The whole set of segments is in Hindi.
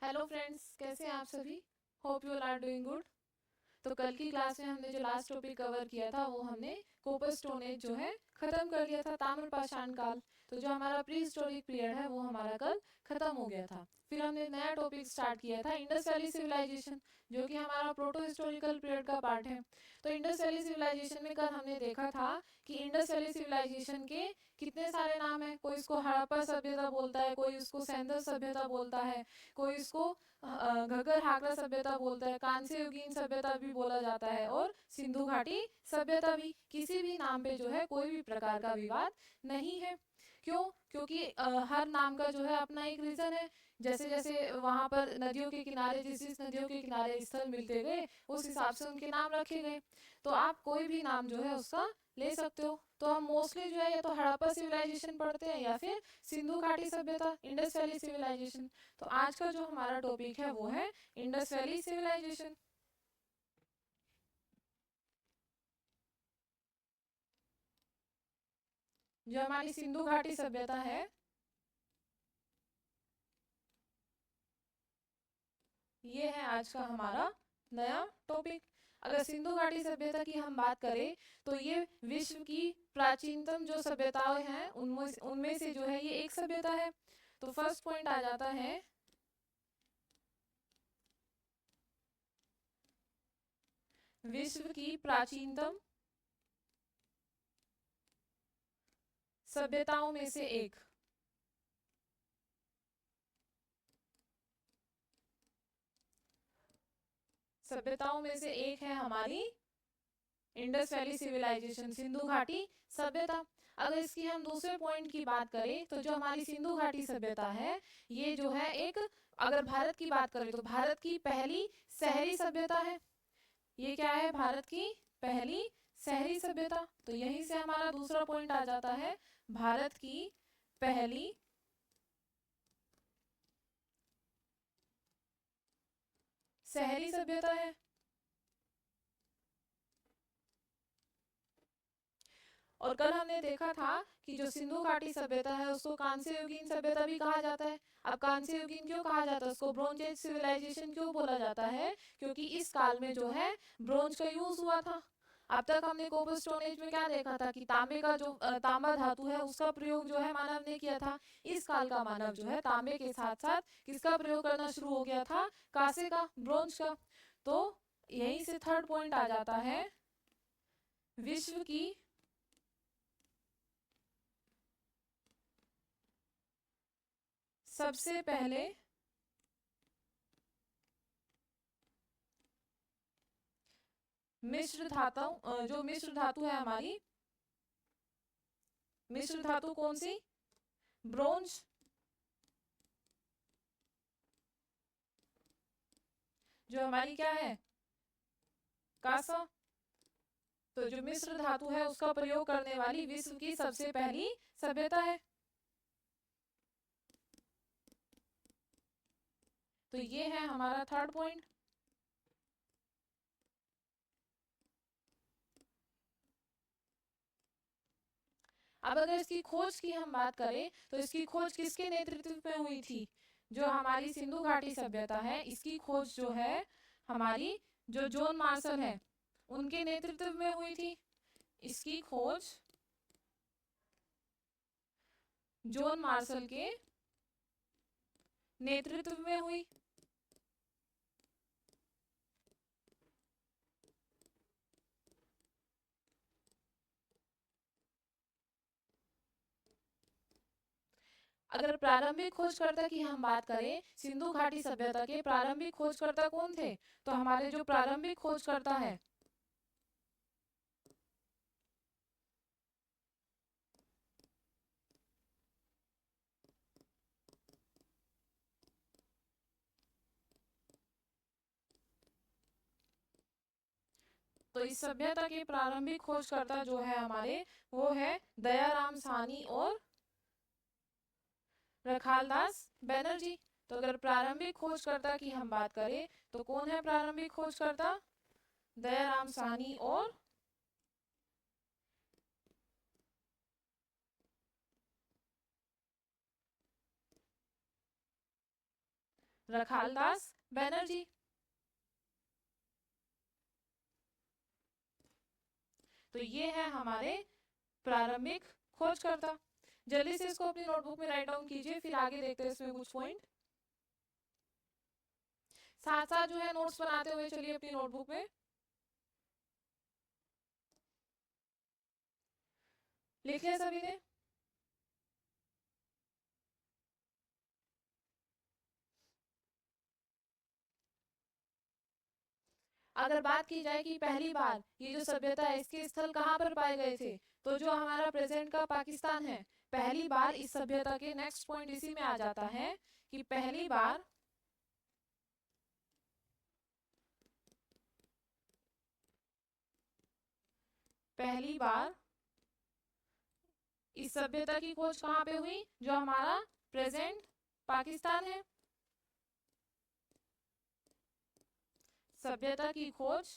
हेलो फ्रेंड्स, कैसे हैं आप सभी। Hope you are doing good. तो कल की क्लास में हमने जो लास्ट टॉपिक कवर किया था वो हमने कोपर स्टोन एज जो है खत्म कर लिया था, ताम्रपाषाण काल। तो जो हमारा प्री हिस्टोरिक पीरियड है वो हमारा कल खत्म हो गया था। फिर हमने नया टॉपिक स्टार्ट किया था इंडस वैली सिविलाइजेशन, जो कि हमारा प्रोटो हिस्टोरिकल पीरियड का पार्ट है। तो इंडस वैली सिविलाइजेशन में कल हमने देखा था कि इंडस वैली सिविलाइजेशन के कितने सारे नाम है। कोई इसको हड़प्पा सभ्यता बोलता है, कोई इसको सैंदल सभ्यता बोलता है, कोई इसको घग्गर हाकरा सभ्यता बोलता है, कांस्य युगीन सभ्यता भी बोला जाता है, और सिंधु घाटी सभ्यता भी। किसी भी नाम पे जो है कोई भी प्रकार का विवाद नहीं है। क्यों? क्योंकि हर नाम का जो है अपना एक रीजन है। जैसे जैसे वहां पर नदियों के किनारे, जिस जिस नदियों के किनारे स्थल मिलते गए उस हिसाब से उनके नाम रखे गए। तो आप कोई भी नाम जो है उसका ले सकते हो। तो हम मोस्टली जो है या तो हड़प्पा सिविलाइजेशन पढ़ते हैं या फिर सिंधु घाटी सभ्यता, इंडस वैली सिविलाइजेशन। तो आज का जो हमारा टॉपिक है वो है इंडस वैली सिविलाइजेशन। जो हमारी सिंधु घाटी सभ्यता है, ये है आज का हमारा नया टॉपिक। अगर सिंधु घाटी सभ्यता की हम बात करें तो ये विश्व की प्राचीनतम जो सभ्यताएं हैं उनमें उनमें से जो है ये एक सभ्यता है। तो फर्स्ट पॉइंट आ जाता है विश्व की प्राचीनतम सभ्यताओं में से एक। सभ्यताओं में से एक है हमारी इंडस वैली सिविलाइजेशन, सिंधु घाटी सभ्यता। अगर इसकी हम दूसरे पॉइंट की बात करें तो जो हमारी सिंधु घाटी सभ्यता है ये जो है एक, अगर भारत की बात करें तो भारत की पहली शहरी सभ्यता है। ये क्या है? भारत की पहली शहरी सभ्यता। तो यहीं से हमारा दूसरा पॉइंट आ जाता है, भारत की पहली शहरी सभ्यता है। और कल हमने देखा था कि जो सिंधु घाटी सभ्यता है उसको कांस्य युगीन सभ्यता भी कहा जाता है। अब कांस्य युगीन क्यों कहा जाता है, उसको ब्रोंज एज सिविलाइजेशन क्यों बोला जाता है? क्योंकि इस काल में जो है ब्रोंज का यूज हुआ था। अब तक हमने कोपर स्टोन एज में क्या देखा था कि तांबे का जो तांबा धातु है उसका प्रयोग जो है मानव ने किया था। इस काल का मानव जो है तांबे के साथ साथ किसका प्रयोग करना शुरू हो गया था? कांसे का, ब्रोंज का। तो यहीं से थर्ड पॉइंट आ जाता है, विश्व की सबसे पहले मिश्र धातु, जो मिश्र धातु है हमारी, मिश्र धातु कौन सी? ब्रोंज। जो हमारी क्या है? कांसा। तो जो मिश्र धातु है उसका प्रयोग करने वाली विश्व की सबसे पहली सभ्यता है। तो ये है हमारा थर्ड पॉइंट। अब अगर इसकी खोज की हम बात करें तो इसकी खोज किसके नेतृत्व में हुई थी? जो हमारी सिंधु घाटी सभ्यता है इसकी खोज जो है हमारी, जो जॉन मार्शल है उनके नेतृत्व में हुई थी। इसकी खोज जॉन मार्शल के नेतृत्व में हुई। अगर प्रारंभिक खोजकर्ता की हम बात करें, सिंधु घाटी सभ्यता के प्रारंभिक खोजकर्ता कौन थे? तो हमारे जो प्रारंभिक खोजकर्ता है तो इस सभ्यता के प्रारंभिक खोजकर्ता जो है हमारे, वो है दयाराम साहनी और रखालदास बनर्जी। तो अगर प्रारंभिक खोजकर्ता की हम बात करें तो कौन है प्रारंभिक खोजकर्ता? दयाराम साहनी और रखालदास बनर्जी। तो ये है हमारे प्रारंभिक खोजकर्ता। जल्दी से इसको अपनी नोटबुक में राइट डाउन कीजिए, फिर आगे देखते हैं इसमें कुछ पॉइंट। साथ साथ जो है नोट्स बनाते हुए चलिए अपनी नोटबुक में। लिख लिया सभी ने? अगर बात की जाए कि पहली बार ये जो सभ्यता है इसके स्थल कहाँ पर पाए गए थे, तो जो हमारा प्रेजेंट का पाकिस्तान है, पहली बार इस सभ्यता के नेक्स्ट पॉइंट इसी में आ जाता है कि पहली बार इस सभ्यता की खोज कहाँ पे हुई, जो हमारा प्रेजेंट पाकिस्तान है। सभ्यता की खोज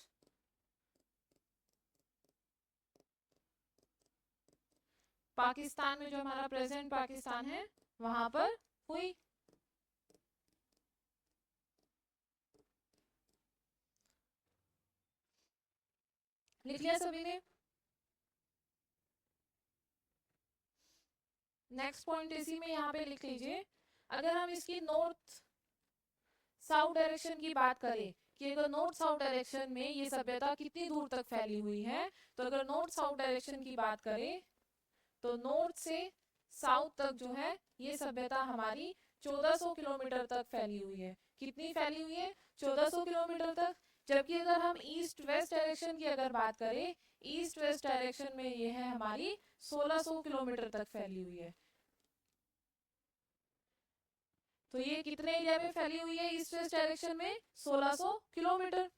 पाकिस्तान में, जो हमारा प्रेजेंट पाकिस्तान है, वहां पर हुई। लिख लिया सभी ने? नेक्स्ट पॉइंट इसी में यहाँ पे लिख लीजिए। अगर हम इसकी नॉर्थ साउथ डायरेक्शन की बात करें कि अगर नॉर्थ साउथ डायरेक्शन में ये सभ्यता कितनी दूर तक फैली हुई है, तो अगर नॉर्थ साउथ डायरेक्शन की बात करें तो नॉर्थ से साउथ तक जो है ये सभ्यता हमारी 1400 किलोमीटर तक फैली हुई है। कितनी फैली हुई है? 1400 किलोमीटर तक। जबकि अगर हम ईस्ट वेस्ट डायरेक्शन की अगर बात करें, ईस्ट वेस्ट डायरेक्शन में ये है हमारी 1600 किलोमीटर तक फैली हुई है। तो ये कितने एरिया में फैली हुई है ईस्ट वेस्ट डायरेक्शन में? 1600 किलोमीटर।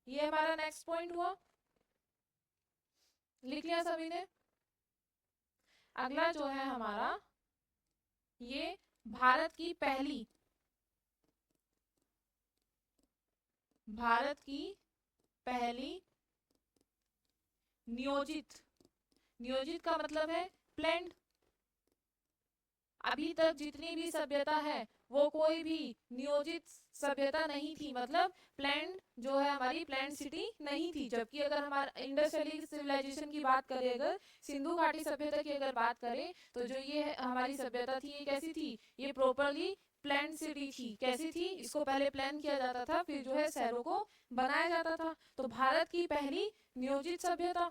ये हमारा नेक्स्ट पॉइंट हुआ। लिख लिया सभी ने? अगला जो है हमारा, ये भारत की पहली नियोजित, नियोजित का मतलब है प्लान्ड। अभी तक जितनी भी सभ्यता है वो कोई भी नियोजित सभ्यता नहीं थी, मतलब प्लान्ड जो है हमारी प्लान्ड सिटी नहीं थी। जबकि अगर हमारा इंडस वैली सिविलाइजेशन की बात करें, अगर सिंधु घाटी सभ्यता की अगर बात करें, तो जो ये हमारी सभ्यता थी ये कैसी थी? ये प्रॉपरली प्लान्ड सिटी थी। कैसी थी? इसको पहले प्लान किया जाता था, फिर जो है शहरों को बनाया जाता था। तो भारत की पहली नियोजित सभ्यता।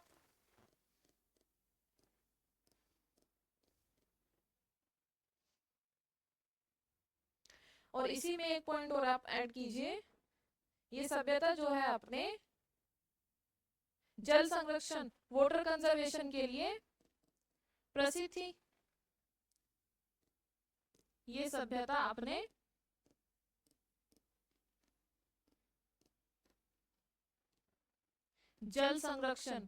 और इसी में एक पॉइंट और आप ऐड कीजिए, ये सभ्यता जो है अपने जल संरक्षण, वाटर कंजर्वेशन के लिए प्रसिद्ध थी। ये सभ्यता अपने जल संरक्षण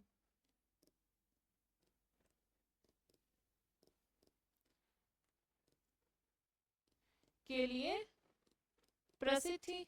के लिए प्रसिद्ध थी।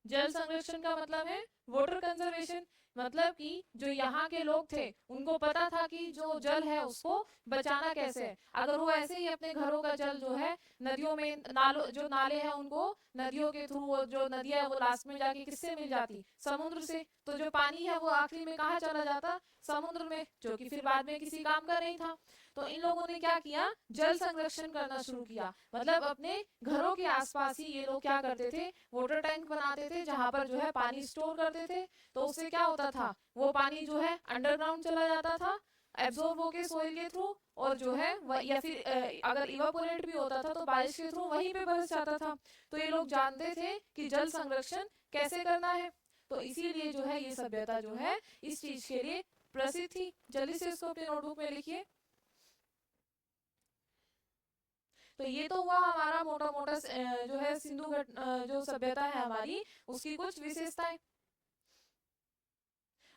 जल संरक्षण का मतलब है वाटर कंजर्वेशन, मतलब कि जो यहाँ के लोग थे उनको पता था कि जो जल है उसको बचाना कैसे है। अगर वो ऐसे ही अपने घरों का जल जो है नदियों में, नालों, जो नाले हैं उनको नदियों के थ्रू, जो नदियां है वो लास्ट में जाके किससे मिल जाती? समुद्र से। तो जो पानी है वो आखिरी में कहाँ चला जाता? समुद्र में, जो कि फिर बाद में किसी काम का नहीं था। तो इन लोगों ने क्या किया? जल संरक्षण करना शुरू किया। मतलब अपने घरों के आसपास ही ये लोग क्या करते थे? वाटर टैंक बनाते थे, जहां पर जो है पानी स्टोर करते थे। तो उससे क्या होता था? वो पानी जो है अंडरग्राउंड चला जाता था, एब्जॉर्ब होके सोइल के थ्रू, और जो है या फिर अगर इवापोरेट भी होता था तो बारिश के थ्रू वहीं पे बरस जाता था। तो ये लोग जानते थे कि जल संरक्षण कैसे करना है। तो इसीलिए जो है ये सभ्यता जो है इस चीज के लिए प्रसिद्ध थी। जल्दी से इसको अपने नोटबुक में लिखिए। तो ये तो हुआ हमारा मोटा मोटा जो है जो सभ्यता है हमारी, उसकी कुछ विशेषताएं।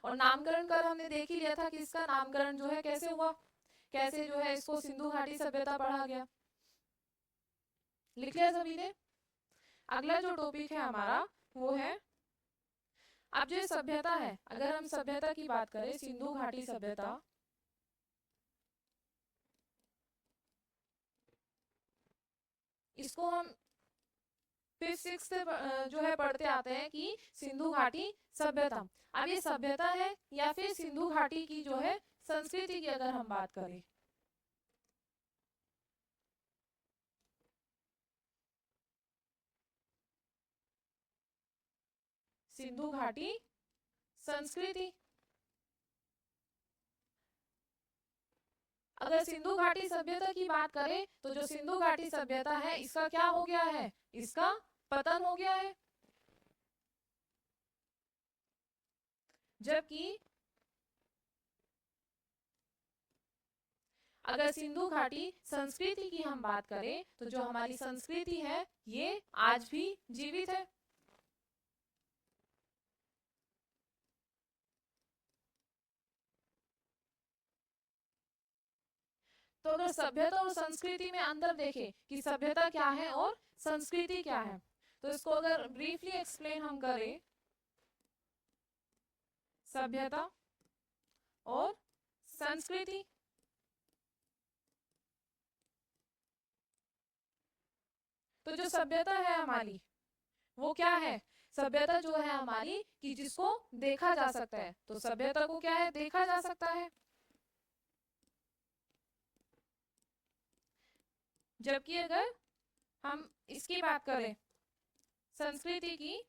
और नामकरण कर हमने देख ही लिया था कि इसका नामकरण जो है कैसे हुआ, कैसे जो है इसको सिंधु घाटी सभ्यता पढ़ा गया। लिख लिया सभी ने? अगला जो टॉपिक है हमारा वो है, अब जो सभ्यता है, अगर हम सभ्यता की बात करें, सिंधु घाटी सभ्यता, इसको हम 5th 6th जो है पढ़ते आते हैं कि सिंधु घाटी सभ्यता। अब ये सभ्यता है या फिर सिंधु घाटी की जो है संस्कृति की अगर हम बात करें, सिंधु घाटी संस्कृति, अगर सिंधु घाटी सभ्यता की बात करें तो जो सिंधु घाटी सभ्यता है इसका क्या हो गया है, इसका पतन हो गया है। जबकि अगर सिंधु घाटी संस्कृति की हम बात करें तो जो हमारी संस्कृति है ये आज भी जीवित है। तो अगर सभ्यता और संस्कृति में अंतर देखें कि सभ्यता क्या है और संस्कृति क्या है, तो इसको अगर ब्रीफली एक्सप्लेन हम करें, सभ्यता और संस्कृति, तो जो सभ्यता है हमारी वो क्या है, सभ्यता जो है हमारी कि जिसको देखा जा सकता है, तो सभ्यता को क्या है, देखा जा सकता है। जबकि अगर हम इसकी बात करें संस्कृति की,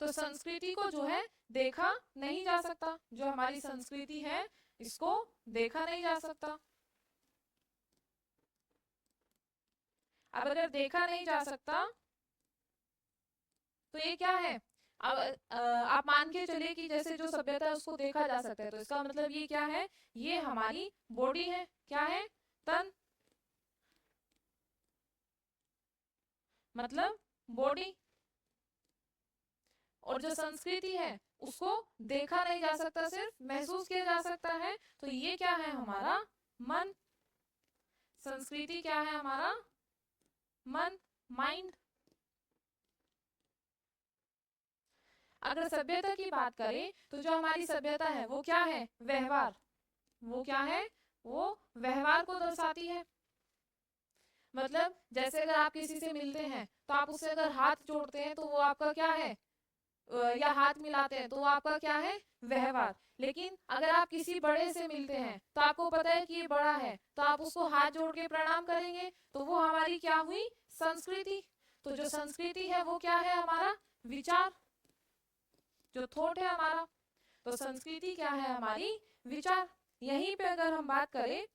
तो संस्कृति को जो है देखा नहीं जा सकता, जो हमारी संस्कृति है इसको देखा नहीं जा सकता। अब अगर देखा नहीं जा सकता तो ये क्या है, अब आप मान के चलिए कि जैसे जो सभ्यता है उसको देखा जा सकता है, तो इसका मतलब ये क्या है, ये हमारी बॉडी है, क्या है, तन, मतलब बॉडी। और जो संस्कृति है उसको देखा नहीं जा सकता, सिर्फ महसूस किया जा सकता है, तो ये क्या है, हमारा मन। संस्कृति क्या है, हमारा मन, माइंड। अगर सभ्यता की बात करें तो जो हमारी सभ्यता है वो क्या है, व्यवहार। वो क्या है, वो व्यवहार को दर्शाती है। मतलब जैसे अगर आप किसी से मिलते हैं तो आप उससे अगर हाथ जोड़ते हैं तो वो आपका क्या है, या हाथ मिलाते हैं तो वो आपका क्या है, व्यवहार। लेकिन अगर आप किसी बड़े से मिलते हैं तो आपको पता है कि ये बड़ा है, तो आप उसको हाथ जोड़ के प्रणाम करेंगे, तो वो हमारी क्या हुई, संस्कृति। तो जो संस्कृति है वो क्या है, हमारा विचार, जो थॉट है हमारा। तो संस्कृति क्या है, हमारी विचार। यहीं पे अगर हम बात करें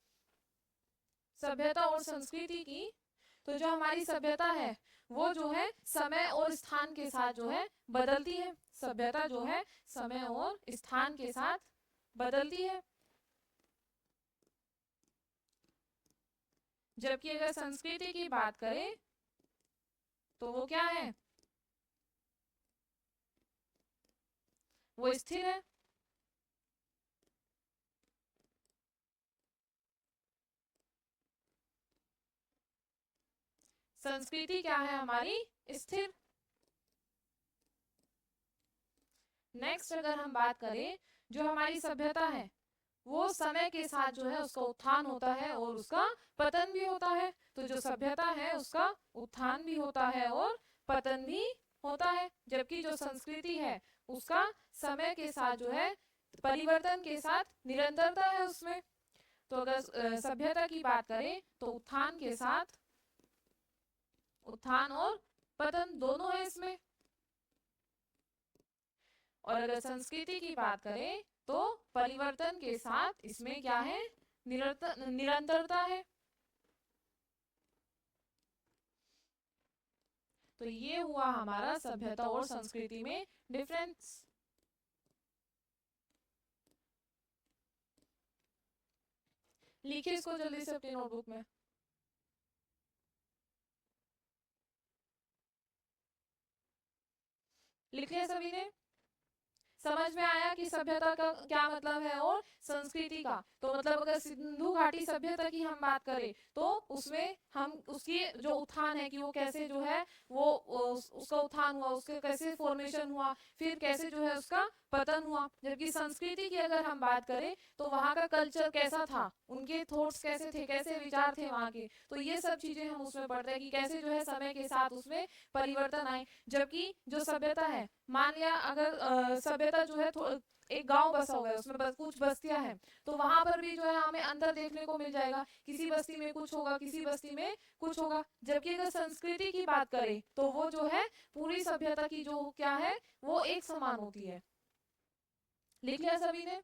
सभ्यता और संस्कृति की, तो जो हमारी सभ्यता है वो जो है समय और स्थान के साथ जो है बदलती है। सभ्यता जो है समय और स्थान के साथ बदलती है। जबकि अगर संस्कृति की बात करें तो वो क्या है, वो स्थिर है। संस्कृति क्या है, हमारी स्थिर। नेक्स्ट अगर हम बात करें, जो हमारी सभ्यता है वो समय के साथ जो है उसका उत्थान होता है और उसका पतन भी होता है। तो जो सभ्यता है उसका उत्थान भी होता है और पतन भी होता है। जबकि जो संस्कृति है उसका समय के साथ जो है परिवर्तन के साथ निरंतरता है उसमें। तो अगर सभ्यता की बात करें तो उत्थान के साथ, उत्थान और पतन दोनों है इसमें। और अगर संस्कृति की बात करें तो परिवर्तन के साथ इसमें क्या है, निरंतरता है। तो ये हुआ हमारा सभ्यता और संस्कृति में डिफरेंस। लिखिए इसको जल्दी से अपनी नोटबुक में। लिख लिया सभी ने? समझ में आया कि सभ्यता का क्या मतलब है और संस्कृति का? तो मतलब अगर सिंधु घाटी सभ्यता की हम बात करें तो उसमें हम उसकी जो उत्थान है कि वो कैसे जो है वो उसका उत्थान हुआ, उसके कैसे फॉर्मेशन हुआ, फिर कैसे जो है उसका पतन हुआ। जबकि संस्कृति की अगर हम बात करें तो वहाँ का कल्चर कैसा था, उनके थॉट्स कैसे थे, कैसे विचार थे वहाँ के, तो ये सब चीजें हम उसमें पढ़ते हैं कि कैसे जो है समय के साथ उसमें परिवर्तन आए। जबकि जो सभ्यता है, मान लिया अगर सभ्यता जो है एक गांव बसा हुआ है, उसमें बस कुछ बस्तियां हैं, तो वहां पर भी जो है हमें अंतर देखने को मिल जाएगा, किसी बस्ती में कुछ होगा, किसी बस्ती में कुछ होगा। जबकि अगर संस्कृति की बात करें तो वो जो है पूरी सभ्यता की जो क्या है वो एक समान होती है। लिख लिया सभी ने?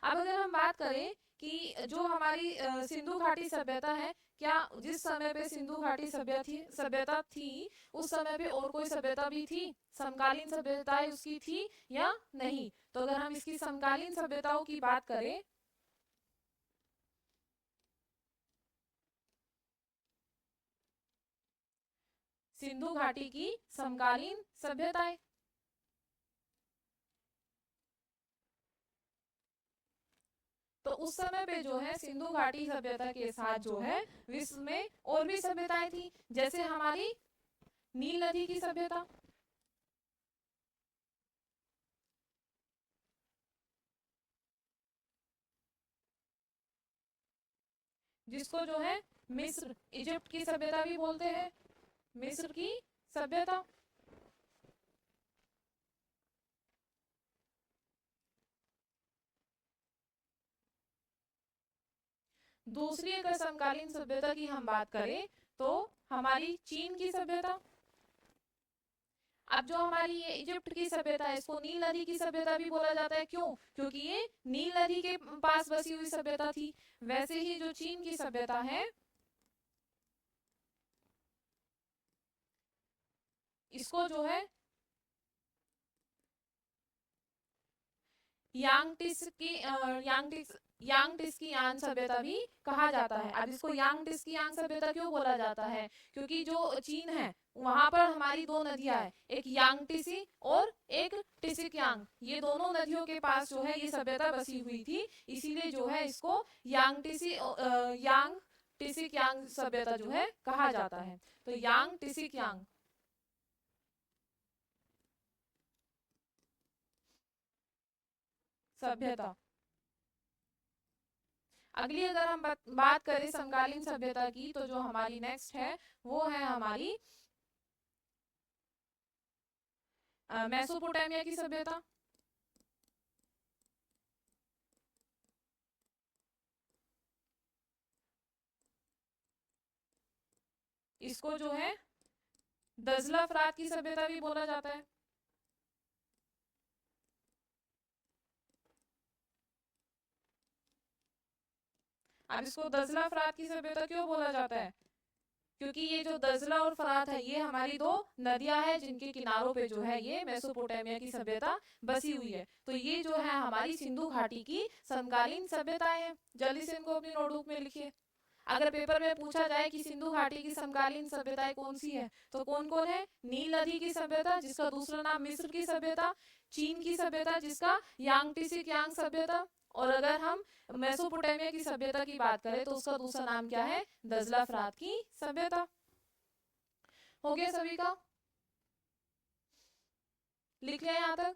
अब अगर हम बात करें कि जो हमारी सिंधु घाटी सभ्यता है, क्या जिस समय पे सिंधु घाटी सभ्यता थी उस समय पे और कोई सभ्यता भी थी, समकालीन सभ्यताएं उसकी थी या नहीं? तो अगर हम इसकी समकालीन सभ्यताओं की बात करें, सिंधु घाटी की समकालीन सभ्यताएं, तो उस समय पे जो है सिंधु घाटी सभ्यता के साथ जो है विश्व में और भी सभ्यताएं थी, जैसे हमारी नील नदी की सभ्यता, जिसको जो है मिस्र इजिप्ट की सभ्यता भी बोलते हैं, मिस्र की सभ्यता। दूसरी अगर समकालीन सभ्यता की हम बात करें तो हमारी चीन की सभ्यता। अब जो हमारी ये इजिप्ट की सभ्यता है इसको नील नदी की सभ्यता भी बोला जाता है, क्यों? क्योंकि ये नील नदी के पास बसी हुई सभ्यता थी। वैसे ही जो चीन की सभ्यता है इसको जो है यांग सभ्यता भी कहा जाता है। अब इसको यांग सभ्यता क्यों बोला जाता है? क्योंकि जो चीन है वहां पर हमारी दो नदियां हैं, एक यांगटिसी और एक टिसिकयांग, ये दोनों नदियों के पास जो है ये सभ्यता बसी हुई थी, इसीलिए जो है इसको यांग टिसिकयांग सभ्यता जो है कहा जाता है। तो यांग टिसिकयांग सभ्यता। अगली अगर हम बात करें समकालीन सभ्यता की, तो जो हमारी नेक्स्ट है वो है हमारी मेसोपोटामिया की सभ्यता। इसको जो है दजला फरात की सभ्यता भी बोला जाता है। अब इसको दजला फरात की सभ्यता क्यों बोला जाता है? क्योंकि ये जो दजला और फरात है ये हमारी दो नदियां हैं जिनके किनारों पे जो है ये मेसोपोटामिया की सभ्यता बसी हुई है। तो ये जो है हमारी सिंधु घाटी की समकालीन सभ्यताएं हैं। जल्दी से इनको अपनी नोटबुक में लिखिए। अगर पेपर में पूछा जाए कि सिंधु घाटी की समकालीन सभ्यताएं कौन सी है, तो कौन कौन है? नील नदी की सभ्यता जिसका दूसरा नाम मिस्र की सभ्यता, चीन की सभ्यता जिसका यांगटिसिक यांग सभ्यता, और अगर हम मेसोपोटामिया की सभ्यता की बात करें तो उसका दूसरा नाम क्या है? दजला फरात की सभ्यता। हो गया सभी का? लिख लिया यहाँ तक?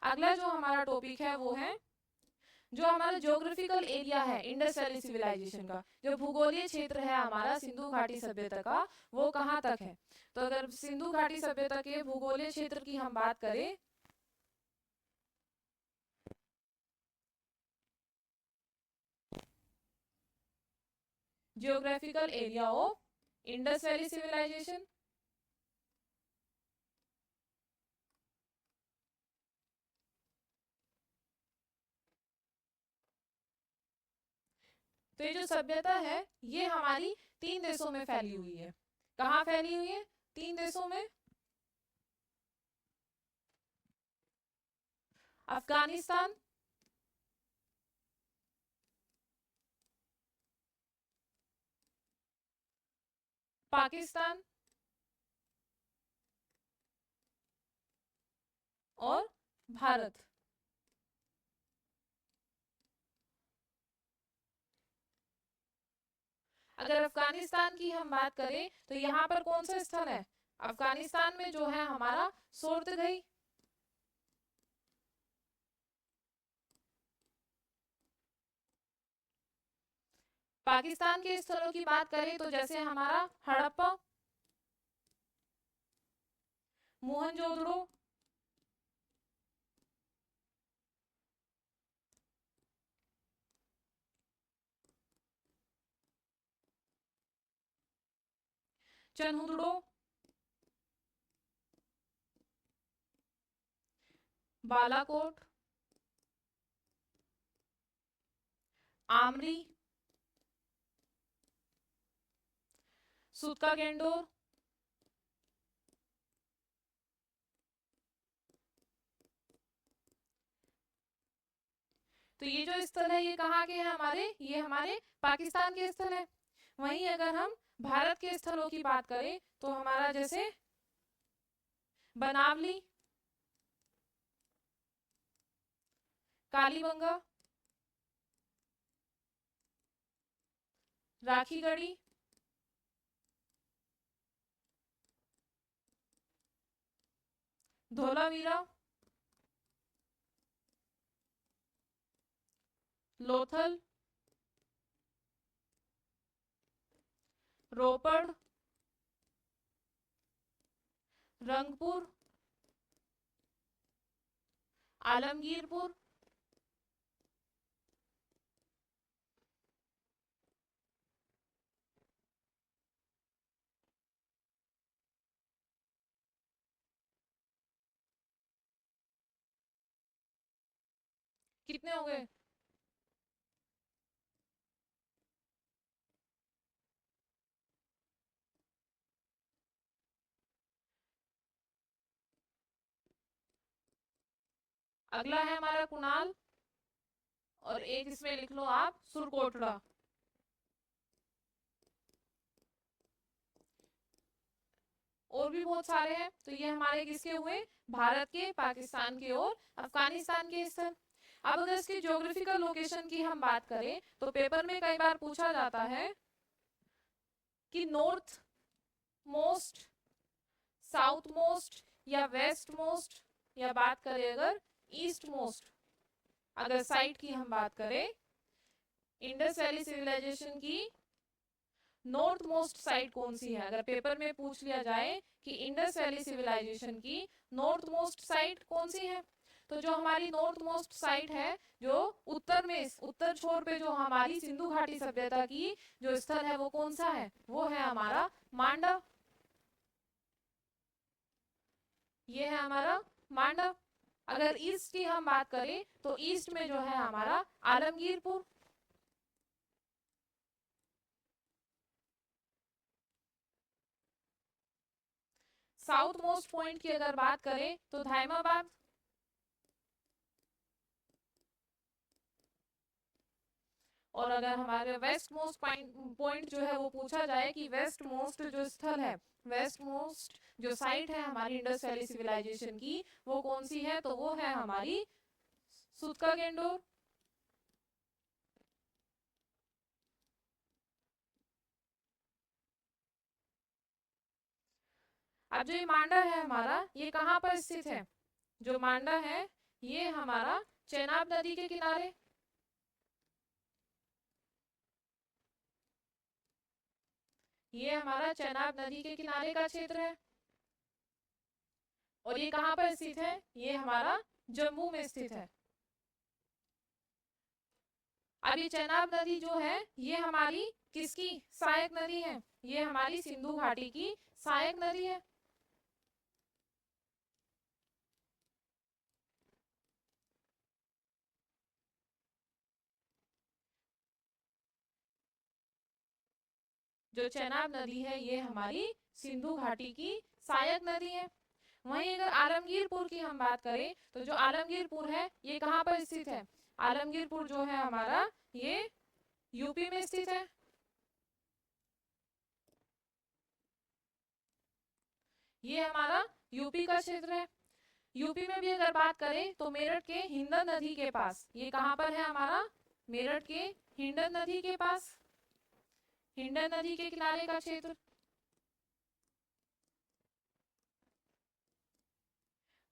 अगला जो हमारा टॉपिक है वो है जो हमारा ज्योग्राफिकल एरिया है इंडस वैली सिविलाइजेशन का, जो भूगोलीय क्षेत्र है हमारा सिंधु घाटी सभ्यता का, वो कहाँ तक है? तो अगर सिंधु घाटी सभ्यता के भूगोलीय क्षेत्र की हम बात करें, geographical area of Indus valley civilisation, तो ये जो सभ्यता है ये हमारी 3 देशों में फैली हुई है। कहाँ फैली हुई है? 3 देशों में। अफगानिस्तान, पाकिस्तान और भारत। अगर अफगानिस्तान की हम बात करें तो यहाँ पर कौन सा स्थल है? अफगानिस्तान में जो है हमारा सोर्तगई, पाकिस्तान के स्थलों की बात करें तो जैसे हमारा हड़प्पा, मोहनजोदड़ो, चनहुदड़ो, बालाकोट, आमरी, सूतका गेंडोर, तो ये जो स्थल है ये कहाँ के हैं हमारे, ये हमारे पाकिस्तान के स्थल है। वहीं अगर हम भारत के स्थलों की बात करें तो हमारा जैसे बनावली, कालीबंगा, राखीगढ़ी, धोलावीरा, लोथल, रोपड़, रंगपुर, आलमगीरपुर, कितने हो गए? अगला है हमारा कुणाल, और एक इसमें लिख लो आप सुरकोटड़ा। और भी बहुत सारे हैं। तो ये हमारे किसके हुए, भारत के, पाकिस्तान के और अफगानिस्तान के स्थल। अब अगर इसकी ज्योग्राफिकल लोकेशन की हम बात करें तो पेपर में कई बार पूछा जाता है कि नॉर्थ मोस्ट, साउथ मोस्ट या वेस्ट मोस्ट, या बात करें अगर ईस्ट मोस्ट, अगर साइट की हम बात करें, इंडस वैली सिविलाइजेशन की नॉर्थ मोस्ट साइट कौन सी है। अगर पेपर में पूछ लिया जाए कि इंडस वैली सिविलाइजेशन की नॉर्थ मोस्ट साइट कौन सी है, तो जो हमारी नॉर्थ मोस्ट साइट है, जो उत्तर में, उत्तर छोर पे जो हमारी सिंधु घाटी सभ्यता की जो स्थल है वो कौन सा है, वो है हमारा मांडव। ये है हमारा मांडव। अगर ईस्ट की हम बात करें तो ईस्ट में जो है हमारा आलमगीरपुर। साउथ मोस्ट पॉइंट की अगर बात करें तो धायमाबाद। और अगर हमारे वेस्ट मोस्ट पॉइंट जो है वो पूछा जाए कि वेस्ट मोस्ट जो स्थल है, वेस्ट मोस्ट जो साइट है हमारी इंडस वैली सिविलाइजेशन की, वो कौन सी है, तो वो है हमारी सूतका गेंडोर। अब जो ये मांडा है हमारा, ये कहाँ पर स्थित है, जो मांडा है ये हमारा चेनाब नदी के किनारे, ये हमारा चेनाब नदी के किनारे का क्षेत्र है। और ये कहाँ पर स्थित है, ये हमारा जम्मू में स्थित है। अब ये चेनाब नदी जो है ये हमारी किसकी सहायक नदी है, ये हमारी सिंधु घाटी की सहायक नदी है। जो चेनाब नदी है ये हमारी सिंधु घाटी की सहायक नदी है। वहीं अगर आलमगीरपुर की हम बात करें तो जो आलमगीरपुर है ये कहाँ पर स्थित है, आलमगीरपुर जो है हमारा ये यूपी में स्थित है। ये हमारा यूपी का क्षेत्र है। यूपी में भी अगर बात करें तो मेरठ के हिंडन नदी के पास, ये कहाँ पर है हमारा, मेरठ के हिंडन नदी के पास, हिंडन नदी के किनारे का क्षेत्र।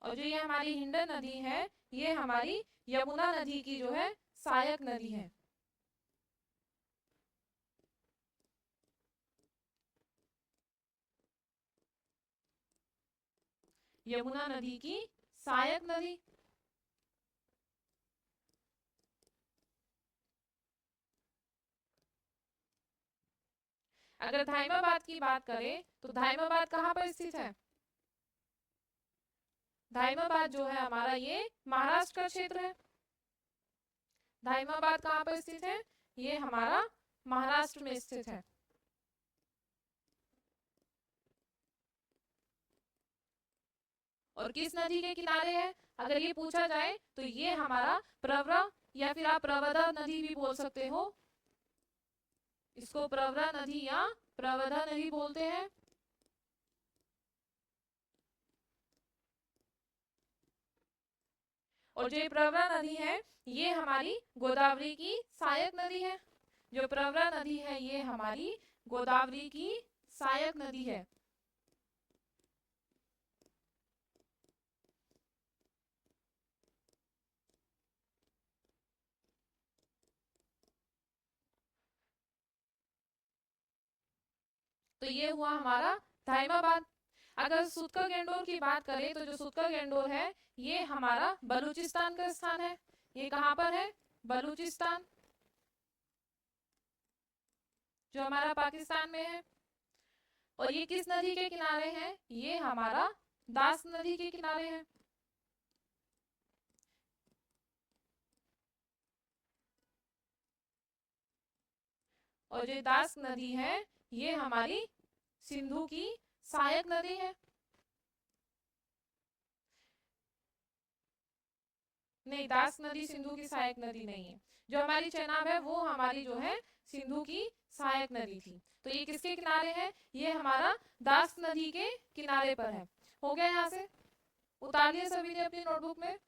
और जो ये हमारी हिंडन नदी है ये हमारी यमुना नदी की जो है सहायक नदी है। यमुना नदी की सहायक नदी। अगर धाइमाबाद की बात करें तो धाइमाबाद कहाँ पर स्थित है? धाइमाबाद जो है हमारा ये महाराष्ट्र का क्षेत्र है। धाइमाबाद कहाँ पर स्थित है? ये हमारा महाराष्ट्र में स्थित है। और किस नदी के किनारे है अगर ये पूछा जाए तो ये हमारा प्रवरा या फिर आप प्रवरा नदी भी बोल सकते हो। इसको प्रवरा नदी या प्रवरा नदी बोलते हैं। और जो प्रवरा नदी है ये हमारी गोदावरी की सहायक नदी है। जो प्रवरा नदी है ये हमारी गोदावरी की सहायक नदी है। तो ये हुआ हमारा धाइमाबाद। अगर सुतका गेंडोर की बात करें तो जो सुतका गेंडोर है ये हमारा बलूचिस्तान का स्थान है। ये कहाँ पर है? बलूचिस्तान, जो हमारा पाकिस्तान में है। और ये किस नदी के किनारे है? ये हमारा दास नदी के किनारे है। और जो दास नदी है ये हमारी सिंधु की सहायक नदी है। नहीं, दास नदी सिंधु की सहायक नदी नहीं है। जो हमारी चेनाब है वो हमारी जो है सिंधु की सहायक नदी थी। तो ये किसके किनारे है? ये हमारा दास नदी के किनारे पर है। हो गया यहाँ से? उतार लिया सभी ने अपनी नोटबुक में?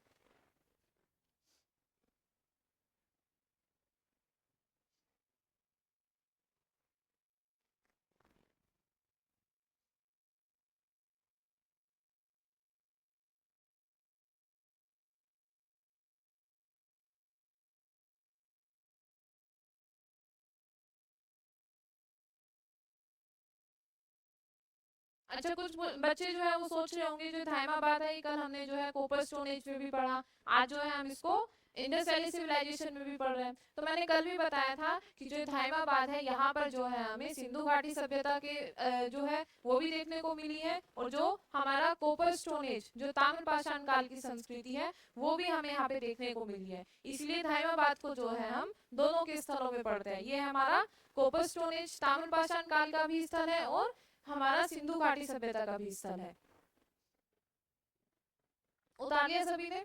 अच्छा, कुछ बच्चे जो है वो सोच रहे होंगे जो धाइमाबाद है ये कल हमने जो है कोपर स्टोन एज में भी पढ़ा, आज जो है हम इसको इंडस वैली सिविलाइजेशन में भी पढ़ रहे हैं। तो मैंने कल भी बताया था कि जो धाइमाबाद है यहाँ पर जो है हमें सिंधु घाटी सभ्यता के जो है वो भी देखने को मिली है। और जो हमारा कोपर स्टोन एज जो ताम्र पाषाण काल की संस्कृति है वो भी हमें यहाँ पे देखने को मिली है। इसलिए धाइमाबाद को जो है हम दोनों के स्थलों में पढ़ते हैं। ये हमारा कोपर स्टोन एज ताम्र पाषाण काल का भी स्थल है और हमारा सिंधु घाटी सभ्यता का भी स्थल है। उतार लिया सभी ने?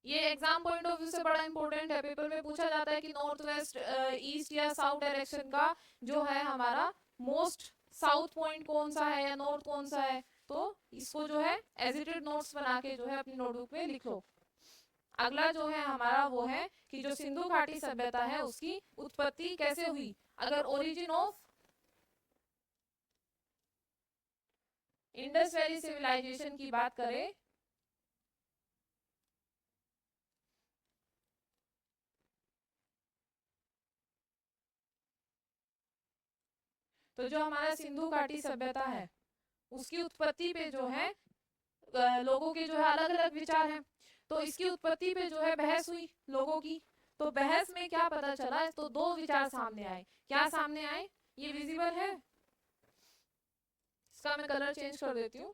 ये एग्जाम पॉइंट ऑफ व्यू से बड़ा इंपॉर्टेंट है। पेपर में पूछा जाता है कि नॉर्थ वेस्ट ईस्ट या साउथ डायरेक्शन का जो है हमारा मोस्ट साउथ पॉइंट कौन सा है या नॉर्थ कौन सा है। तो इसको जो है एजिटेड नोट्स बना के जो है अपनी नोटबुक में लिख लो। अगला जो है हमारा वो है कि जो सिंधु घाटी सभ्यता है उसकी उत्पत्ति कैसे हुई। अगर origin of Indus valley civilisation की बात करें तो जो हमारा सिंधु घाटी सभ्यता है उसकी उत्पत्ति पे जो है लोगों के जो है अलग अलग विचार हैं। तो इसकी उत्पत्ति पे जो है बहस हुई लोगों की। तो बहस में क्या पता चला? तो दो विचार सामने आए। क्या सामने आए? ये विजिबल है? इसका मैं कलर चेंज कर देती हूँ।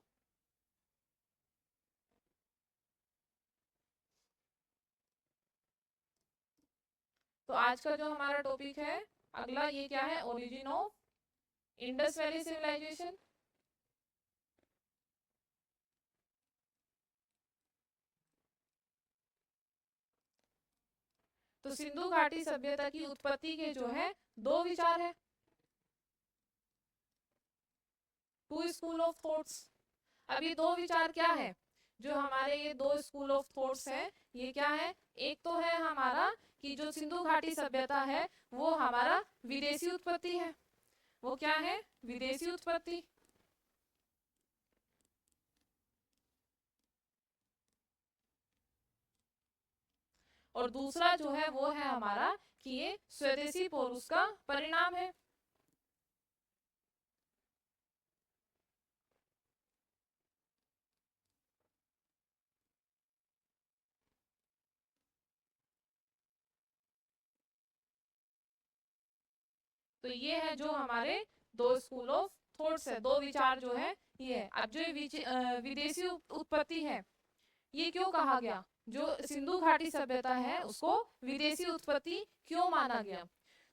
तो आज का जो हमारा टॉपिक है अगला ये क्या है? Origin of Indus valley civilisation. तो सिंधु घाटी सभ्यता की उत्पत्ति के जो है दो विचार है, टू स्कूल ऑफ थॉट्स। अब ये दो विचार क्या है? जो हमारे ये दो स्कूल ऑफ थॉट्स है ये क्या है? एक तो है हमारा कि जो सिंधु घाटी सभ्यता है वो हमारा विदेशी उत्पत्ति है। वो क्या है? विदेशी उत्पत्ति। और दूसरा जो है वो है हमारा कि ये स्वदेशी पुरुष का परिणाम है। तो ये है जो हमारे दो स्कूल ऑफ थॉट्स है, दो विचार जो है ये है। अब जो विदेशी उत्पत्ति है, ये क्यों कहा गया? जो सिंधु घाटी सभ्यता है उसको विदेशी उत्पत्ति क्यों माना गया?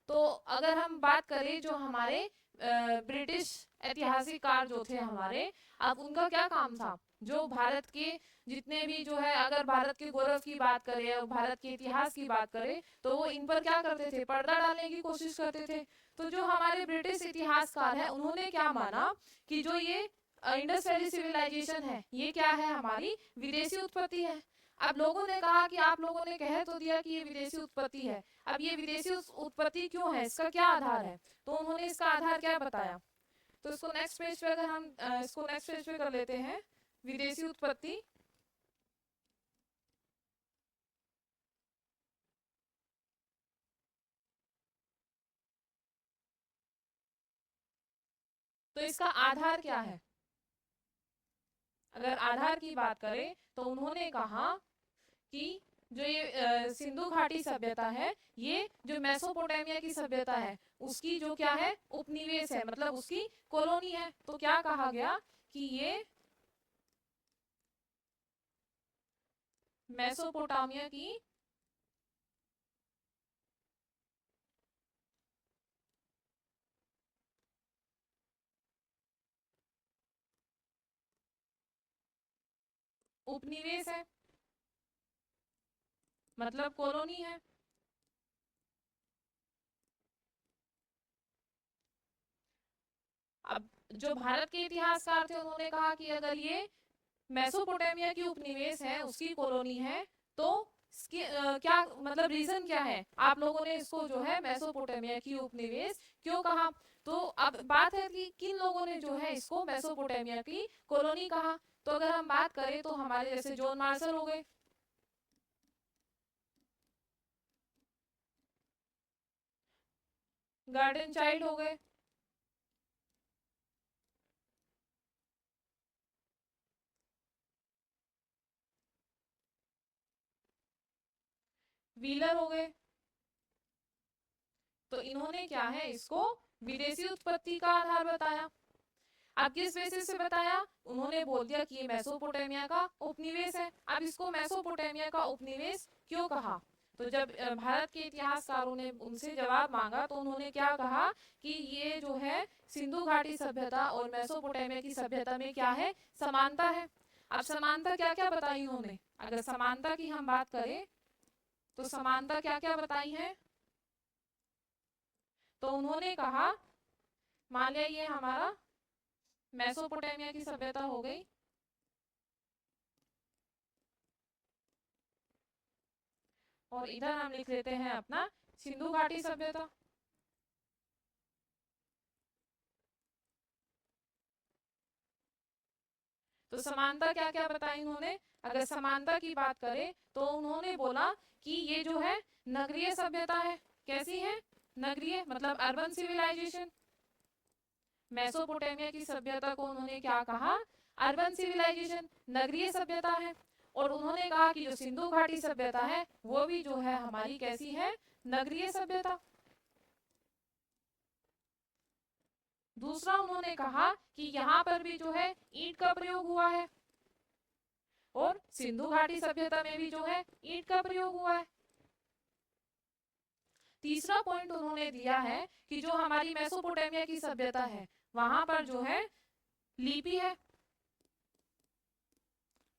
तो अगर हम बात करें जो हमारे ब्रिटिश ऐतिहासिककार जो थे हमारे, अब उनका क्या काम था? जो भारत के जितने भी जो है, अगर भारत के गौरव की बात करें और भारत के इतिहास की बात करें, तो वो इन पर क्या करते थे? पर्दा डालने की कोशिश करते थे। तो जो हमारे ब्रिटिश इतिहासकार है उन्होंने क्या माना कि जो ये इंडस वैली सिविलाइजेशन है, ये क्या है? हमारी विदेशी उत्पत्ति है। अब लोगों ने कहा कि आप लोगों ने कह तो दिया कि ये विदेशी उत्पत्ति है, अब ये विदेशी उत्पत्ति क्यों है, इसका क्या आधार है? तो उन्होंने इसका आधार क्या बताया? तो इसको नेक्स्ट पेज पे अगर हम इसको नेक्स्ट पेज पे कर लेते हैं, विदेशी उत्पत्ति। तो इसका आधार क्या है? अगर आधार की बात करें तो उन्होंने कहा कि जो ये सिंधु घाटी सभ्यता है, ये जो मेसोपोटामिया की सभ्यता है उसकी जो क्या है? उपनिवेश है, मतलब उसकी कॉलोनी है। तो क्या कहा गया कि ये मेसोपोटामिया की उपनिवेश है, मतलब कॉलोनी है। अब जो भारत के इतिहासकार थे उन्होंने कहा कि अगर ये मेसोपोटामिया की उपनिवेश है, उसकी कॉलोनी है, तो इसकी क्या मतलब रीजन क्या है? आप लोगों ने इसको जो है मेसोपोटामिया की उपनिवेश क्यों कहा? तो अब बात है कि किन लोगों ने जो है इसको मेसोपोटामिया की कॉलोनी कहा। तो अगर हम बात करें तो हमारे जैसे जॉन मार्शल हो गए, गार्डन चाइल्ड हो गए, व्हीलर हो गए। तो इन्होंने क्या है? इसको विदेशी उत्पत्ति का आधार बताया। अब किस बेसिस से बताया? उन्होंने बोल दिया कि ये मेसोपोटामिया का उपनिवेश है। अब इसको मेसोपोटामिया का उपनिवेश क्यों कहा? तो जब भारत के इतिहासकारों ने उनसे जवाब मांगा तो उन्होंने क्या कहा कि ये जो है सिंधु घाटी सभ्यता और मेसोपोटामिया की सभ्यता में क्या है? समानता है। अब समानता क्या क्या बताई उन्होंने? अगर समानता की हम बात करें तो समानता क्या क्या बताई है? तो उन्होंने कहा, मान लिया ये हमारा मेसोपोटामिया की सभ्यता हो गई, और इधर हम लिख लेते हैं अपना सिंधु घाटी सभ्यता। तो समानता क्या क्या बताई उन्होंने? अगर समानता की बात करें तो उन्होंने बोला कि ये जो है नगरीय सभ्यता है। कैसी है? नगरीय, मतलब अर्बन सिविलाइजेशन। मेसोपोटामिया की सभ्यता को उन्होंने क्या कहा? अर्बन सिविलाइजेशन, नगरीय सभ्यता है। और उन्होंने कहा कि जो सिंधु घाटी सभ्यता है वो भी जो है हमारी कैसी है? नगरीय सभ्यता। दूसरा उन्होंने कहा कि यहाँ पर भी जो है ईंट का प्रयोग हुआ है, और सिंधु घाटी सभ्यता में भी जो है ईंट का प्रयोग हुआ है। तीसरा पॉइंट उन्होंने दिया है कि जो हमारी मेसोपोटामिया की सभ्यता है वहां पर जो है लिपि है,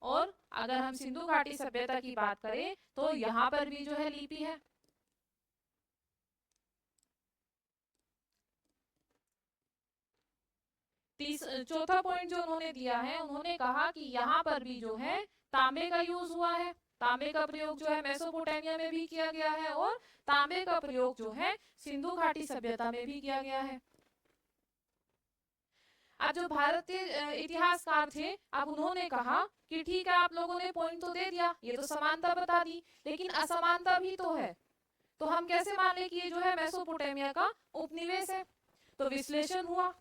और अगर हम सिंधु घाटी सभ्यता की बात करें तो यहाँ पर भी जो है लिपि है। चौथा पॉइंट जो उन्होंने दिया है, उन्होंने कहा कि यहाँ पर भी जो है तांबे का यूज हुआ है। तांबे का प्रयोग जो है मेसोपोटामिया में भी किया गया है, और तांबे का प्रयोग जो है सिंधु घाटी सभ्यता में भी किया गया है। अब जो भारतीय इतिहासकार थे, अब उन्होंने कहा कि ठीक है, आप लोगों ने पॉइंट तो दे दिया, ये तो समानता बता दी, लेकिन असमानता भी तो है। तो हम कैसे मान लें कि ये जो है मेसोपोटामिया का उपनिवेश है? तो विश्लेषण हुआ।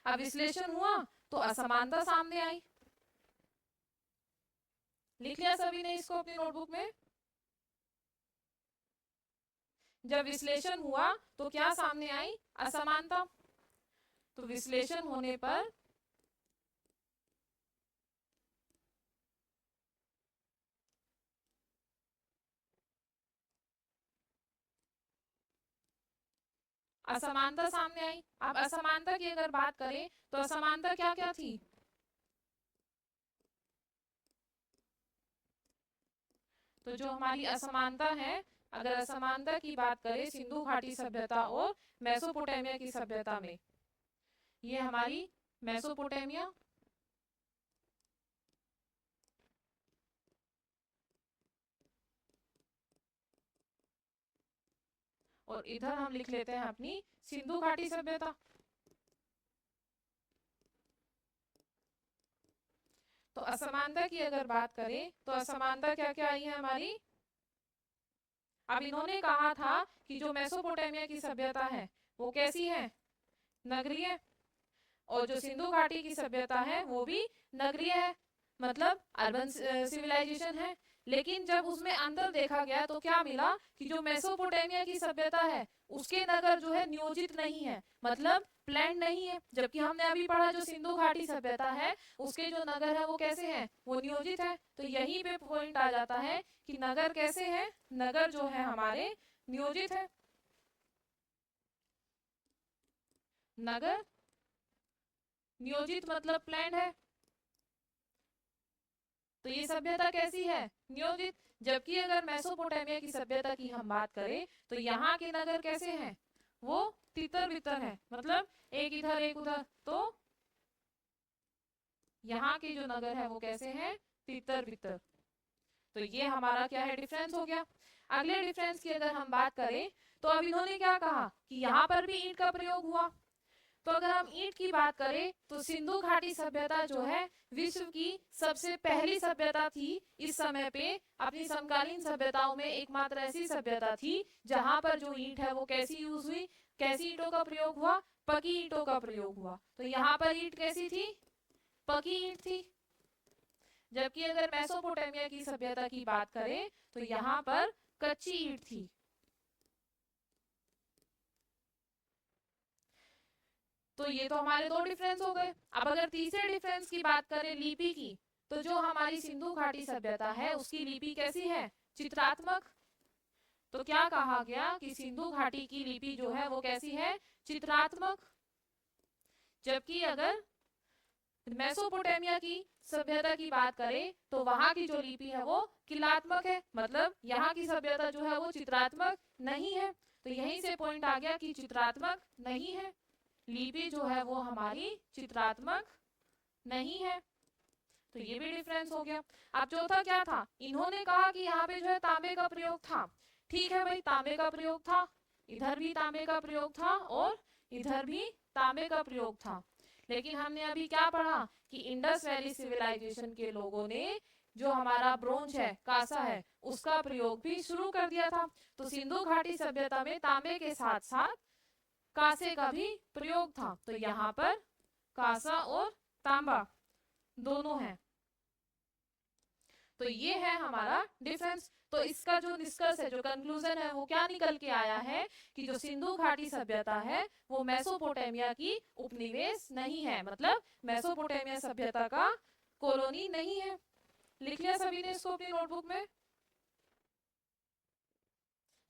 अब विश्लेषण हुआ तो असमानता सामने आई। लिख लिया सभी ने इसको अपनी नोटबुक में? जब विश्लेषण हुआ तो क्या सामने आई? असमानता। तो विश्लेषण होने पर असमानता सामने आई। अब असमानता की अगर बात करें तो असमानता क्या क्या थी? तो जो हमारी असमानता है, अगर असमानता की बात करें सिंधु घाटी सभ्यता और मेसोपोटामिया की सभ्यता में, ये हमारी मेसोपोटामिया और इधर हम लिख लेते हैं अपनी सिंधु घाटी सभ्यता। तो असमानता की अगर बात करें तो असमानता क्या क्या आई है हमारी? अब इन्होंने कहा था कि जो मेसोपोटामिया की सभ्यता है वो कैसी है? नगरीय। और जो सिंधु घाटी की सभ्यता है वो भी नगरीय है, मतलब अर्बन सिविलाइजेशन है। लेकिन जब उसमें अंतर देखा गया तो क्या मिला कि जो मेसोपोटामिया की सभ्यता है उसके नगर जो है नियोजित नहीं है, मतलब प्लान नहीं है। जबकि हमने अभी पढ़ा जो सिंधु घाटी सभ्यता है उसके जो नगर है वो कैसे हैं? वो नियोजित है। तो यहीं पे पॉइंट आ जाता है कि नगर कैसे है? नगर जो है हमारे नियोजित है। नगर नियोजित मतलब प्लान है। तो ये सभ्यता कैसी है? नियोजित। जबकि अगर मेसोपोटामिया की सभ्यता की हम बात करें तो यहाँ के नगर कैसे हैं? वो तितर बितर है, मतलब एक इधर एक उधर। तो यहाँ के जो नगर है वो कैसे हैं? तितर बितर। तो ये हमारा क्या है? डिफरेंस हो गया। अगले डिफरेंस की अगर हम बात करें तो अब इन्होंने क्या कहा कि यहाँ पर भी ईंट का प्रयोग हुआ। तो अगर हम ईंट की बात करें तो सिंधु घाटी सभ्यता जो है विश्व की सबसे पहली सभ्यता थी। इस समय पे अपनी समकालीन सभ्यताओं में एकमात्र ऐसी सभ्यता थी जहां पर जो ईंट है वो कैसी यूज हुई? कैसी ईंटों का प्रयोग हुआ? पकी ईंटों का प्रयोग हुआ। तो यहाँ पर ईंट कैसी थी? पकी ईंट थी। जबकि अगर मेसोपोटामिया की सभ्यता की बात करें तो यहाँ पर कच्ची ईंट थी। तो ये तो हमारे दो डिफरेंस हो गए। अब अगर तीसरे डिफरेंस की बात करें लिपि की, तो जो हमारी सिंधु घाटी सभ्यता है उसकी लिपि कैसी है? चित्रात्मक। तो क्या कहा गया कि सिंधु घाटी की लिपि जो है वो कैसी है? चित्रात्मक। जबकि अगर मेसोपोटामिया की सभ्यता की बात करें तो वहां की जो लिपि है वो किलात्मक है, मतलब यहाँ की सभ्यता जो है वो चित्रात्मक नहीं है। तो यहीं से पॉइंट आ गया कि चित्रात्मक नहीं है, लिपि जो है वो हमारी चित्रात्मक नहीं है। तो ये भी डिफरेंस हो गया। अब चौथा क्या था? इन्होंने कहा कि यहाँ पे जो है तांबे का प्रयोग था। ठीक है भाई, तांबे का प्रयोग था, इधर भी तांबे का प्रयोग था और इधर भी तांबे का प्रयोग था। लेकिन हमने अभी क्या पढ़ा कि इंडस वैली सिविलाइजेशन के लोगों ने जो हमारा ब्रोंज है, कांसा है, उसका प्रयोग भी शुरू कर दिया था। तो सिंधु घाटी सभ्यता में तांबे के साथ साथ कांसे का भी प्रयोग था। तो यहाँ पर कांसा और तांबा दोनों हैं। तो ये है हमारा डिफरेंस। तो इसका जो निष्कर्ष है, जो कंक्लूजन है, वो क्या निकल के आया है कि जो सिंधु घाटी सभ्यता है वो मेसोपोटामिया की उपनिवेश नहीं है, मतलब मेसोपोटामिया सभ्यता का कॉलोनी नहीं है। लिख लिया सभी ने इसको अपनी नोटबुक में?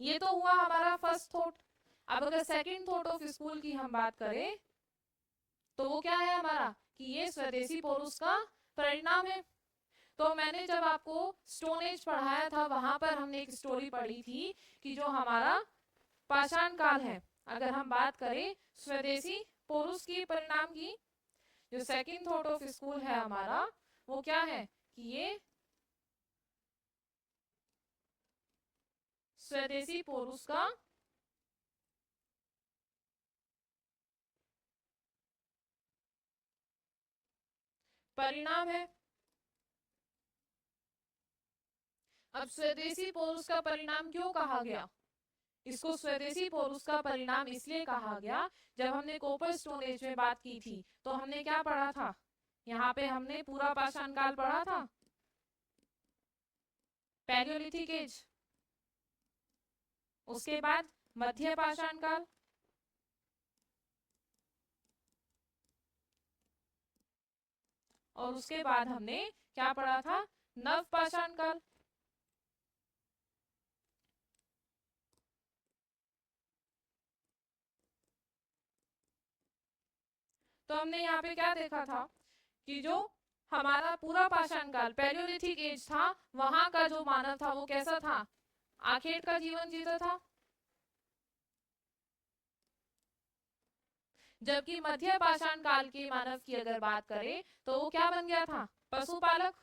ये तो हुआ हमारा फर्स्ट थॉट। अब अगर सेकंड थॉट ऑफ स्कूल की हम बात करें तो वो क्या है हमारा कि ये स्वदेशी पौरुष का परिणाम है। तो मैंने जब आपको स्टोन एज पढ़ाया था वहां पर हमने एक स्टोरी पढ़ी थी कि जो हमारा पाषाण काल है, अगर हम बात करें स्वदेशी पौरुष की परिणाम की, जो सेकंड थॉट ऑफ स्कूल है हमारा वो क्या है कि ये स्वदेशी पौरुष का परिणाम है। अब स्वदेशी पौरुष का परिणाम क्यों कहा गया? इसको स्वदेशी पौरुष का परिणाम इसलिए कहा गया, जब हमने कोपर स्टोन एज में बात की थी तो हमने क्या पढ़ा था? यहाँ पे हमने पूरा पाषाण काल पढ़ा था, पैलियोलिथिक एज, उसके बाद मध्य पाषाण काल, और उसके बाद हमने क्या पढ़ा था, नव पाषाण काल। तो हमने यहाँ पे क्या देखा था कि जो हमारा पूरा पाषाण काल पैलियोलिथिक एज था, वहां का जो मानव था वो कैसा था, आखेट का जीवन जीता था। जबकि मध्य पाषाण काल के मानव की अगर बात करें तो वो क्या बन गया था, पशुपालक।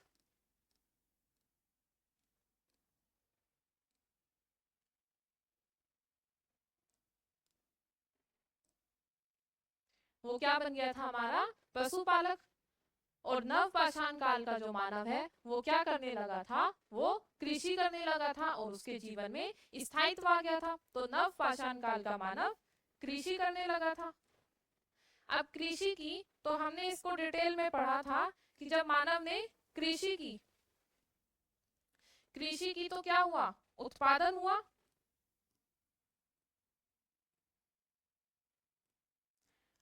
वो क्या बन गया था हमारा, पशुपालक। और नव पाषाण काल का जो मानव है वो क्या करने लगा था, वो कृषि करने लगा था और उसके जीवन में स्थायित्व आ गया था। तो नव पाषाण काल का मानव कृषि करने लगा था। अब कृषि की तो हमने इसको डिटेल में पढ़ा था कि जब मानव ने कृषि की, कृषि की तो क्या हुआ, उत्पादन हुआ।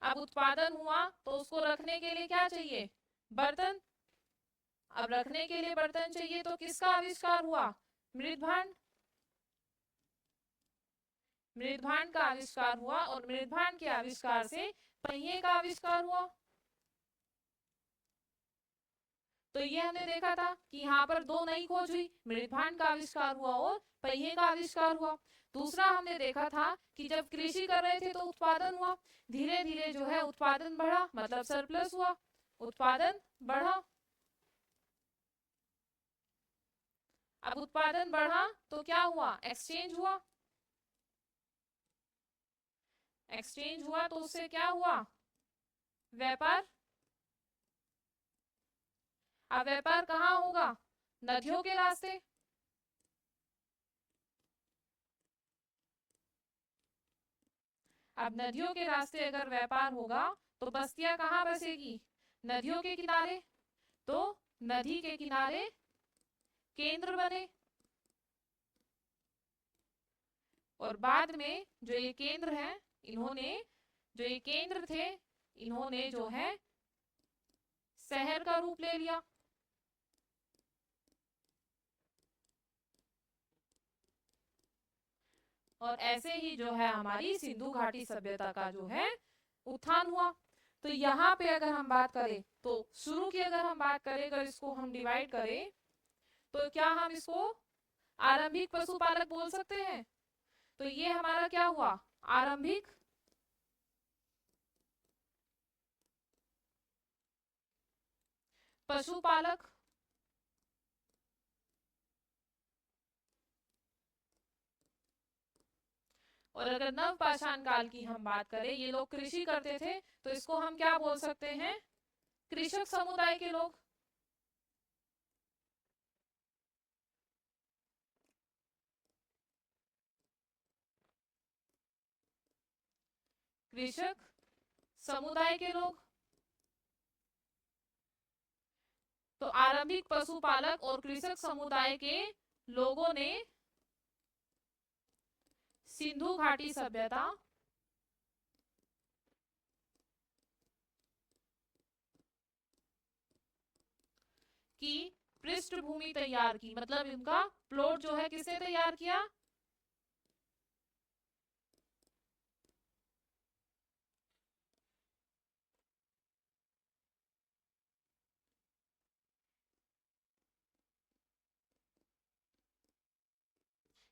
अब उत्पादन हुआ तो उसको रखने के लिए क्या चाहिए, बर्तन। अब रखने के लिए बर्तन चाहिए तो किसका आविष्कार हुआ, मृदभांड। मृदभांड का आविष्कार हुआ और मृदभांड के आविष्कार से पहिए का आविष्कार हुआ। तो ये हमने देखा था कि यहाँ पर दो नई खोज हुई, मृदभांड का आविष्कार हुआ और पहिए का आविष्कार हुआ। दूसरा हमने देखा था कि जब कृषि कर रहे थे तो उत्पादन हुआ, धीरे धीरे जो है उत्पादन बढ़ा, मतलब सरप्लस हुआ, उत्पादन बढ़ा। अब उत्पादन बढ़ा तो क्या हुआ, एक्सचेंज हुआ। एक्सचेंज हुआ तो उससे क्या हुआ, व्यापार। अब व्यापार कहाँ होगा, नदियों के रास्ते। अब नदियों के रास्ते अगर व्यापार होगा तो बस्तियां कहाँ बसेगी, नदियों के किनारे। तो नदी के किनारे केंद्र बने, और बाद में जो ये केंद्र हैं, इन्होंने, जो ये केंद्र थे, इन्होंने जो है शहर का रूप ले लिया। और ऐसे ही जो है हमारी सिंधु घाटी सभ्यता का जो है उत्थान हुआ। तो यहाँ पे अगर हम बात करें तो शुरू की अगर हम बात करें, अगर इसको हम डिवाइड करें तो क्या हम इसको आरंभिक पशुपालक बोल सकते हैं। तो ये हमारा क्या हुआ, आरंभिक पशुपालक। और अगर नव पाषाण काल की हम बात करें, ये लोग कृषि करते थे तो इसको हम क्या बोल सकते हैं, कृषक समुदाय के लोग। कृषक समुदाय के लोग। तो आरंभिक पशुपालक और कृषक समुदाय के लोगों ने सिंधु घाटी सभ्यता की पृष्ठभूमि तैयार की, मतलब इनका प्लॉट जो है किसने तैयार किया,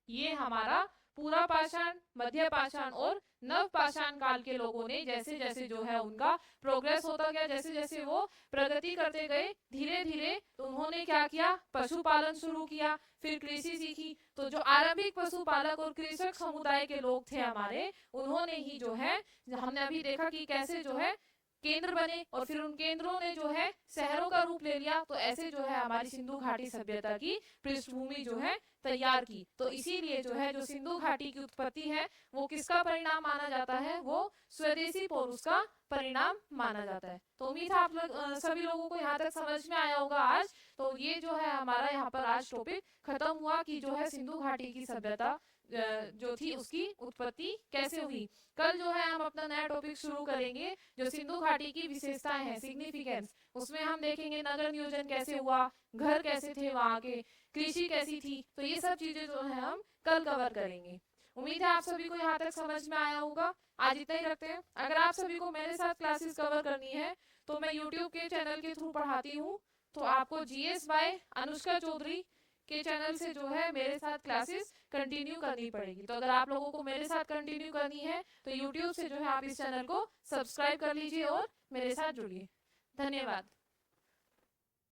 ये हमारा पूरा पाषाण, मध्य पाषाण और नव पाषाण काल के लोगों ने जैसे जैसे जो है उनका प्रोग्रेस होता गया, जैसे जैसे वो प्रगति करते गए, धीरे धीरे तो उन्होंने क्या किया, पशुपालन शुरू किया, फिर कृषि सीखी। तो जो आरंभिक पशुपालक और कृषक समुदाय के लोग थे हमारे, उन्होंने ही जो है, हमने अभी देखा कि कैसे जो है केंद्र बने और फिर उन केंद्रों ने जो है शहरों का रूप ले लिया। तो ऐसे जो है हमारी सिंधु घाटी सभ्यता की पृष्ठभूमि जो है तैयार की। तो इसीलिए जो है जो सिंधु घाटी की उत्पत्ति है वो किसका परिणाम माना जाता है, वो स्वदेशी पुरुष का परिणाम माना जाता है। तो उम्मीद है आप लोग सभी लोगों को यहाँ तक समझ में आया होगा आज। तो ये जो है हमारा यहाँ पर आज टॉपिक खत्म हुआ कि जो है सिंधु घाटी की सभ्यता जो थी उसकी उत्पत्ति कैसे हुई। कल जो है हम अपना नया टॉपिक शुरू करेंगे जो सिंधु घाटी की विशेषताएं हैं, सिग्निफिकेंस। उसमें हम देखेंगे नगर नियोजन कैसे हुआ, घर कैसे थे वहाँ के, कृषि कैसी थी। तो ये सब चीजें जो है हम कल कवर करेंगे। उम्मीद है आप सभी को यहाँ तक समझ में आया होगा। आज इतना ही रखते हैं। अगर आप सभी को मेरे साथ क्लासेस कवर करनी है तो मैं यूट्यूब के चैनल के थ्रू पढ़ाती हूँ। तो आपको जीएस बाय अनुष्का चौधरी के चैनल से जो है मेरे साथ क्लासेस कंटिन्यू करनी पड़ेगी। तो अगर आप लोगों को मेरे साथ कंटिन्यू करनी है तो यूट्यूब से जो है आप इस चैनल को सब्सक्राइब कर लीजिए और मेरे साथ जुड़िए। धन्यवाद।